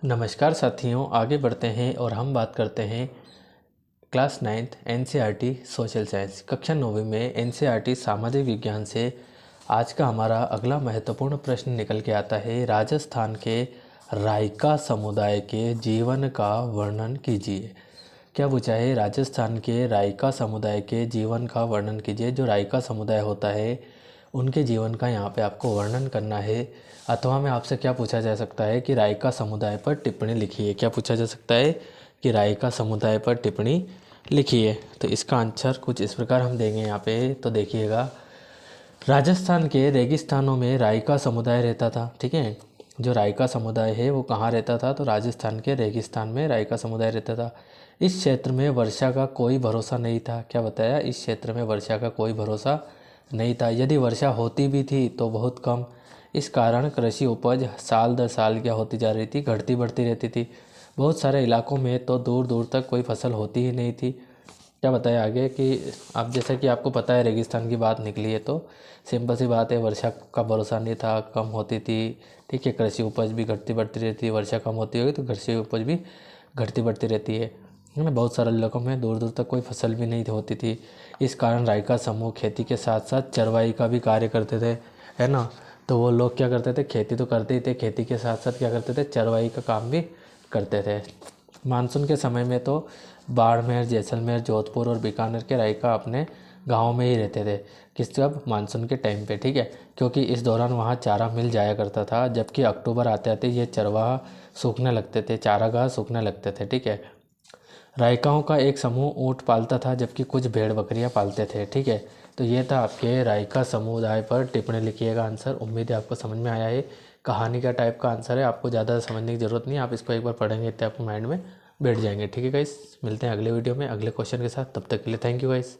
नमस्कार साथियों, आगे बढ़ते हैं और हम बात करते हैं class 9th NCERT social science कक्षा 9वीं में एनसीईआरटी सामाजिक विज्ञान से आज का हमारा अगला महत्वपूर्ण प्रश्न निकल के आता है। राजस्थान के रायका समुदाय के जीवन का वर्णन कीजिए। क्या पूछा है? राजस्थान के रायका समुदाय के जीवन का वर्णन कीजिए। जो रायका समुदाय होता है उनके जीवन का यहाँ पे आपको वर्णन करना है। अथवा में आपसे क्या पूछा जा सकता है कि रायका समुदाय पर टिप्पणी लिखिए। क्या पूछा जा सकता है कि रायका समुदाय पर टिप्पणी लिखिए। तो इसका आंसर कुछ इस प्रकार हम देंगे यहाँ पे। तो देखिएगा, राजस्थान के रेगिस्तानों में रायका समुदाय रहता था। ठीक है, जो रायका समुदाय है वो कहाँ रहता था? तो राजस्थान के रेगिस्तान में रायका समुदाय रहता था। इस क्षेत्र में वर्षा का कोई भरोसा नहीं था। क्या बताया? इस क्षेत्र में वर्षा का कोई भरोसा नहीं था। यदि वर्षा होती भी थी तो बहुत कम। इस कारण कृषि उपज साल दर साल क्या होती जा रही थी? घटती बढ़ती रहती थी। बहुत सारे इलाकों में तो दूर दूर तक कोई फसल होती ही नहीं थी। क्या बताया आगे कि अब जैसा कि आपको पता है रेगिस्तान की बात निकली है तो सिंपल सी बात है, वर्षा का भरोसा नहीं था, कम होती थी। ठीक है, कृषि उपज भी घटती बढ़ती रहती है। वर्षा कम होती होगी तो कृषि उपज भी घटती बढ़ती रहती है ना। बहुत सारे इलाकों में दूर दूर तक कोई फसल भी नहीं होती थी। इस कारण रायका समूह खेती के साथ साथ चरवाई का भी कार्य करते थे, है ना। तो वो लोग क्या करते थे? खेती तो करते ही थे, खेती के साथ साथ क्या करते थे? चरवाई का काम भी करते थे। मानसून के समय में तो बाड़मेर, जैसलमेर, जोधपुर और बीकानेर के रायका अपने गाँव में ही रहते थे। किस जब? मानसून के टाइम पे। ठीक है, क्योंकि इस दौरान वहाँ चारा मिल जाया करता था। जबकि अक्टूबर आते आते ये चरवाहा सूखने लगते थे, चारागाह सूखने लगते थे। ठीक है, रायकाओं का एक समूह ऊँट पालता था जबकि कुछ भेड़ बकरियां पालते थे। ठीक है, तो ये था आपके रायका समुदाय पर टिप्पणी लिखिएगा आंसर। उम्मीद है आपको समझ में आया है। कहानी का टाइप का आंसर है, आपको ज़्यादा समझने की ज़रूरत नहीं है। आप इसको एक बार पढ़ेंगे तो आपके माइंड में बैठ जाएंगे। ठीक है गाइस, मिलते हैं अगले वीडियो में अगले क्वेश्चन के साथ। तब तक के लिए थैंक यू गाइस।